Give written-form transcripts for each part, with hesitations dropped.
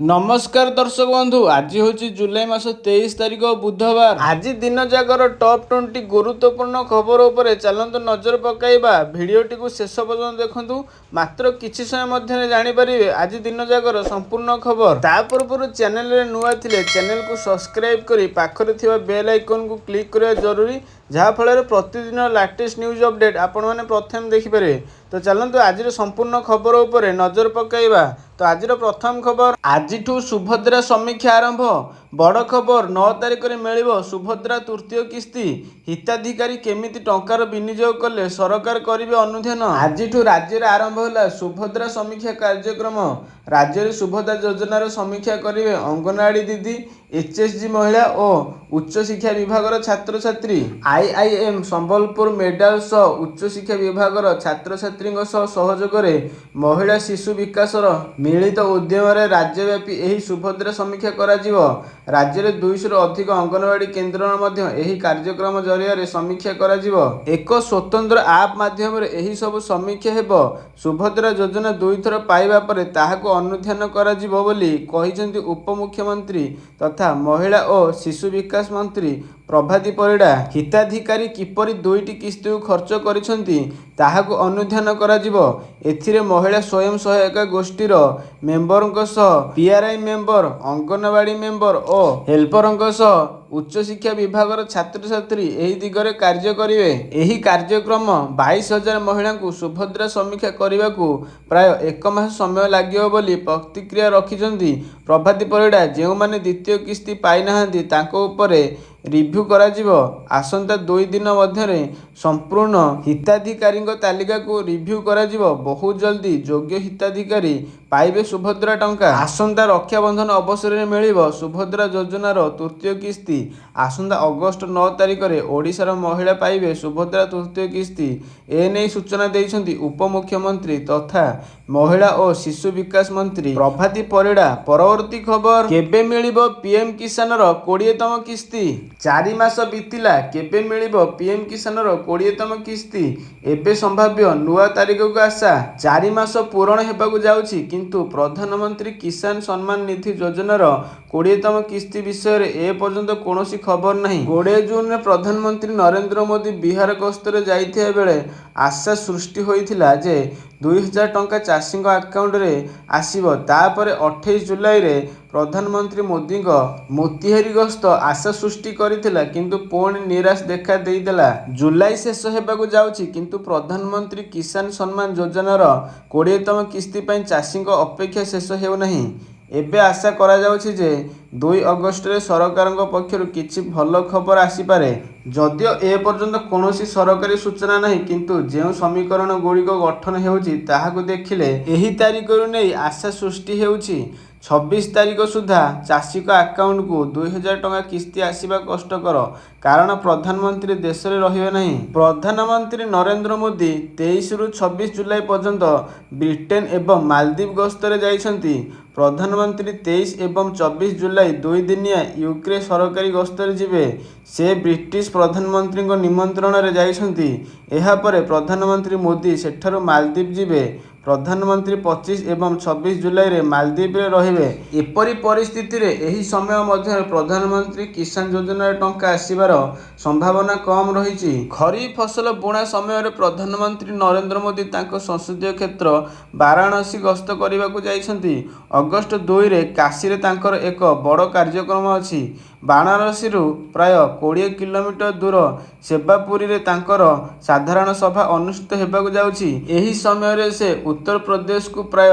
नमस्कार दर्शक बंधु, आज हूँ जुलाई मास 23 तारिख बुधवार। आज दिन जागर टॉप 20 गुरुत्वपूर्ण खबर उपरे चलतु नजर पकाइबा। भिडियोटी को शेष पर्यंत देखंतु, मात्र किछि समय मध्य जानिपारे आज दिन जागर संपूर्ण खबर। ता पूर्व चैनल रे नुआ थिले चैनल को सब्सक्राइब करी पाखरे थिबा बेल आइकन को क्लिक करबा जरूरी, जहाँ फल प्रतिदिन लेटेस्ट न्यूज अपडेट आपण मैंने प्रथम देखिपारे। तो चलतु आज संपूर्ण खबर उपरे नजर पकाइबा। तो आज प्रथम खबर, आज सुभद्रा समीक्षा आरंभ। बड़ खबर, 9 तारिख में मिल सुभद्रा तृतीय किस्ती। हिताधिकारी केमिति टंकार विनियोग कले सरकार करिवे अनुध्यान। आज राज्य में आरंभ होला सुभद्रा समीक्षा कार्यक्रम। राज्य में सुभद्रा योजनार समीक्षा करेंगे अंगनवाड़ी दीदी, एचएसजी महिला और उच्च शिक्षा विभाग छात्र छात्री। आईआईएम संबलपुर मेडल सह उच्च शिक्षा विभाग छात्र छात्री सहयोग में महिला शिशु विकास मिलित उद्यम राज्यव्यापी यही सुभद्रा समीक्षा करा जिवो। राज्य में 200 अधिक अंगनवाड़ी केन्द्र मध्य यही कार्यक्रम जरिया समीक्षा करा जिवो। एक स्वतंत्र आप माध्यम यही सब समीक्षा हेबो। सुभद्रा योजना 2 थर पाइबा परे ताहाको अनुध्यान करा जिवो बोली कहिसेंती उपमुख्यमंत्री तथा महिला और शिशु विकास मंत्री प्रभाती परिड़ा। हिताधिकारी किपरि 2टी किस्ती को खर्च करिसेंती ताहाको अनुध्यान करा जिवो। एथिरे महिला स्वयं सहायता गोष्ठीर मेंबरଙ୍କ सह पीआरआई मेंबर, अंगनवाड़ी मेंबर और हेल्परଙ୍କ सह उच्च शिक्षा विभाग छात्र छात्री यही दिगरे कार्य करिवे। यही कार्यक्रम 22,000 महिला को सुभद्रा समीक्षा करने को प्राय 1 मास समय लागियो बोली प्रतिक्रिया रखिछंती प्रभाती परिड़ा। जो माने द्वितीय किस्ती पाई नाहंती तांको उपरे रिव्यू करा जिवो। आसंता 2 दिन मध्यरे संपूर्ण हिताधिकारी तालिका को रिव्यू करा जिवो। बहुत जल्दी योग्य हिताधिकारी पाइबे सुभद्रा टंका। आसंता रक्षाबंधन अवसर में मिलिबो सुभद्रा योजनार तृतीय किस्ती। आसंता अगस्ट 9 तारिख में ओडिशार महिला पाइबे सुभद्रा तृतीय किस्ती। एने सूचना देइछंती उपमुख्यमंत्री तथा महिला और शिशु विकास मंत्री प्रभाती परिड़ा। परवर्ती खबर, केबे मिलिबो पीएम किसान 20तम किस्ती। 4 मास बीतिला, केबे मिलिबो पीएम किसान 20तम किस्ती। एबे संभाव्य नुआ तारिख को आशा। 4 मास पूरण हेबाकु जाउछि, किंतु प्रधानमंत्री किसान सम्मान निधि योजनार 20तम किस्ती विषय रे ए पर्यंत कोनोसी खबर नहीं। 20 जून में प्रधानमंत्री नरेंद्र मोदी बिहार गस्तर जाइथिया बेले आशा सृष्टि होइथिला जे 2,000 टंका चाषी अकाउंट रे आसीबो। तापरे 28 जुलाई रे प्रधानमंत्री मोदी मोतिहारी गस्त आशा सृष्टि करिथिला, किंतु पुणी निराश देखा देइदेला। जुलाई शेष हेबाकु जाउछि, किंतु प्रधानमंत्री किसान सम्मान योजनार 20तम किस्ती पई चाषी अपेक्षा शेष हेउ नहीं। एबे आशा करा जाउछि जे 2 अगस्ट रे सरकार पक्षरु किछि भल खबर आसीपारे। जदियो ए पर्यंत कोनोसी सरकारी सूचना नहीं, किंतु जो समीकरण गुड़िक गठन हेउछि ताहाकु देखिले एही तारिखरु नै आशा सृष्टि हेउछि। 26 तारिख सुधा चाषी अकाउंट को 2,000 टंका किस्ती आसीबा कष्टकर, कारण प्रधानमंत्री देश में रहिबे नहीं। प्रधानमंत्री नरेंद्र मोदी 23 रु 26 जुलाई पर्यंत ब्रिटेन एवं मालदीव गस्तरे जाइछंती। प्रधानमंत्री 23 एवं 24 जुलाई 2 दिनिया यूके सरकारी गस्तरे जिबे। से ब्रिटिश प्रधानमंत्री निमंत्रण रे जाइछंती। एहा परे प्रधानमंत्री मोदी सेठारु मालदीव जिबे। प्रधानमंत्री 25 एवं 26 जुलाई रे मालदीव रे रहिबे। एपरी परिस्थिति रे एही समय मध्य प्रधानमंत्री किसान योजना टंका आसीबार संभावना कम रही। खरीफ फसल बुणा समय रे प्रधानमंत्री नरेंद्र मोदी तांको संसदीय क्षेत्र वाराणसी गस्त करने को जाइछंती। अगस्ट 2 रे काशी रे तांकर एक बड़ कार्यक्रम अछि। वाराणसी प्राय 20 किलोमीटर दूर सेवापुरी रे तांकर साधारण सभा अनुष्ठित हेबाकु जाउछि। एही समय रे से उत्तर प्रदेश को प्राय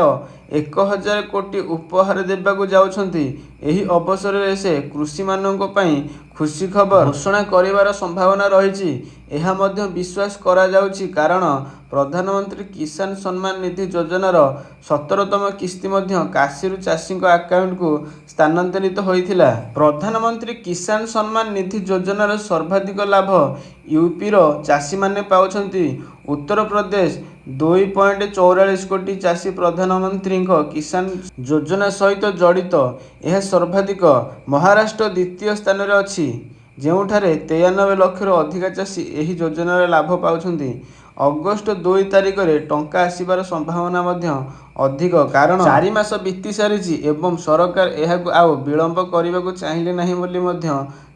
1,000 कोटी उपहार देबाकु जाउछंती। एही अवसर रे से कृषि मानक पई खुशी खबर घोषणा करिवार संभावना रही। एहा मध्य विश्वास करा जाउछि, कारण प्रधानमंत्री किसान सम्मान निधि योजनार 17तम किस्ती मध्य काशीरू चाषी अकाउंट को स्थानांतरित होइथिला। प्रधानमंत्री किसान सम्मान निधि योजनार सर्वाधिक लाभ यूपी रो चाषी माने पाउछंती। उत्तर प्रदेश 2.44 कोटी चाषी प्रधानमंत्री किसान योजना सहित जड़ित। यह सर्वाधिक। महाराष्ट्र द्वितीय स्थान रे अछि, जेउठारे 93 लाख अधिक चाषी एही योजनार लाभ पाउछंती। ଅଗଷ୍ଟ 2 ତାରିଖରେ ଟଙ୍କା ଆସିବାର ସମ୍ଭାବନା ମଧ୍ୟ ଅଧିକ, କାରଣ 4 ମାସ ବିତି ସାରିଛି ଏବଂ ସରକାର ଏହାକୁ ଆଉ ବିଳମ୍ବ କରିବାକୁ ଚାହିଁଲେ ନାହିଁ ବୋଲି ମଧ୍ୟ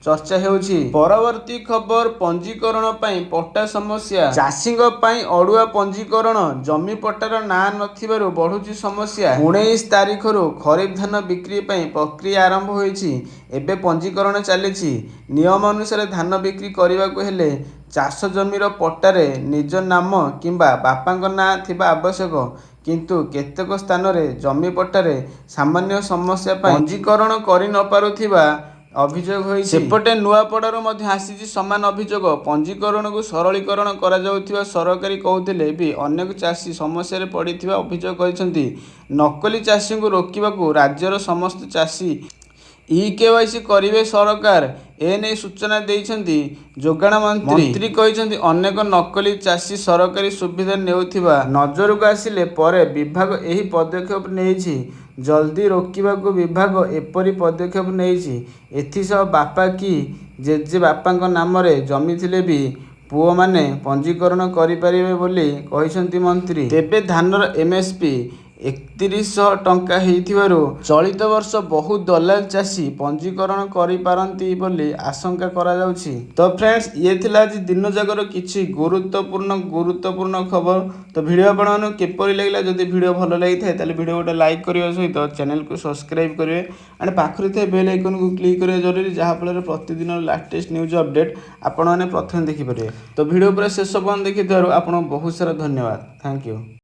ଚର୍ଚ୍ଚା ହେଉଛି। ପରବର୍ତ୍ତୀ ଖବର, ପଞ୍ଜୀକରଣ ପାଇଁ ପଟ୍ଟା ସମସ୍ୟା। ଚାଷୀଙ୍କ ପାଇଁ ଅଡୁଆ ପଞ୍ଜୀକରଣ। ଜମି ପଟ୍ଟାର ନାଁ ନଥିବାରୁ ବଢୁଛି ସମସ୍ୟା। 19 ତାରିଖରୁ ଖରିଫ ଧାନ ବିକ୍ରି ପାଇଁ ପ୍ରକ୍ରିୟା ଆରମ୍ଭ ହୋଇଛି। ଏବେ ପଞ୍ଜୀକରଣ ଚାଲିଛି। ନିୟମ ଅନୁସାରେ ଧାନ ବିକ୍ରି କରିବାକୁ ହେଲେ ଚାଷ ଜମିର ପଟ୍ଟାରେ ନିଜ ନାମ କିମ୍ବା ବାପାଙ୍କ ନାଁ ଥିବା ଆବଶ୍ୟକ, କିନ୍ତୁ କେତେକ ସ୍ଥାନରେ ଜମି ପଟ୍ଟାରେ ସାମାନ୍ୟ ସମସ୍ୟା ପାଇଁ ପଞ୍ଜୀକରଣ କରି ନ ପାରୁଥିବା ଅଭିଯୋଗ ହୋଇଛି। ସେପଟେ ନୂଆପଡ଼ାରୁ ମଧ୍ୟ ଆସିଛି ସମାନ ଅଭିଯୋଗ। ପଞ୍ଜୀକରଣକୁ ସରଳୀକରଣ କରାଯାଉଥିବା ସରକାରୀ କହୁଥିଲେ ବି ଅନେକ ଚାଷୀ ସମସ୍ୟାରେ ପଡ଼ିଥିବା ଅଭିଯୋଗ କରିଛନ୍ତି। ନକଲି ଚାଷୀଙ୍କୁ ରୋକିବାକୁ ରାଜ୍ୟର ସମସ୍ତ ଚାଷୀ ଇ-କେୱାଇସି କରିବେ ସରକାର, ଏନେଇ ସୂଚନା ଦେଇଛନ୍ତି ଯୋଗାଣ ମନ୍ତ୍ରୀ। ମନ୍ତ୍ରୀ କହିଛନ୍ତି ଅନେକ ନକଲି ଚାଷୀ ସରକାରୀ ସୁବିଧା ନେଉଥିବା ନଜରକୁ ଆସିଲେ ପରେ ବିଭାଗ ଏହି ପଦକ୍ଷେପ ନେଇଛି। ଜଲ୍ଦି ରୋକିବାକୁ ବିଭାଗ ଏପରି ପଦକ୍ଷେପ ନେଇଛି। ଏଥିସହ ବାପା କି ଜେଜେ ବାପାଙ୍କ ନାମରେ ଜମି ଥିଲେ ବି ପୁଅମାନେ ପଞ୍ଜୀକରଣ କରିପାରିବେ ବୋଲି କହିଛନ୍ତି ମନ୍ତ୍ରୀ। ତେବେ ଧାନର ଏମ୍ଏସ୍ପି 3100 ଟଙ୍କା ହେଇଥିବାରୁ ଚଳିତ ବର୍ଷ ବହୁ ଦଲାଲ ଚାଷୀ ପଞ୍ଜୀକରଣ କରିପାରନ୍ତି ବୋଲି ଆଶଙ୍କା କରାଯାଉଛି। ତ ଫ୍ରେଣ୍ଡସ୍, ଇଏ ଥିଲା ଆଜି ଦିନ ଯାକର କିଛି ଗୁରୁତ୍ୱପୂର୍ଣ୍ଣ ଖବର। ତ ଭିଡ଼ିଓ ଆପଣମାନଙ୍କୁ କିପରି ଲାଗିଲା? ଯଦି ଭିଡ଼ିଓ ଭଲ ଲାଗିଥାଏ ତାହେଲେ ଭିଡ଼ିଓ ଗୋଟେ ଲାଇକ୍ କରିବା ସହିତ ଚ୍ୟାନେଲକୁ ସବସ୍କ୍ରାଇବ୍ କରିବେ ଆଣ୍ଡ ପାଖରେ ଥିବା ବେଲ୍ ଆଇକନକୁ କ୍ଲିକ୍ କରିବା ଜରୁରୀ, ଯାହାଫଳରେ ପ୍ରତିଦିନର ଲାଟେଷ୍ଟ ନ୍ୟୁଜ୍ ଅପଡେଟ୍ ଆପଣମାନେ ପ୍ରଥମେ ଦେଖିପାରିବେ। ତ ଭିଡ଼ିଓ ପୁରା ଶେଷ ପର୍ଯ୍ୟନ୍ତ ଦେଖିଥିବାରୁ ଆପଣଙ୍କୁ ବହୁତ ସାରା ଧନ୍ୟବାଦ। Thank you.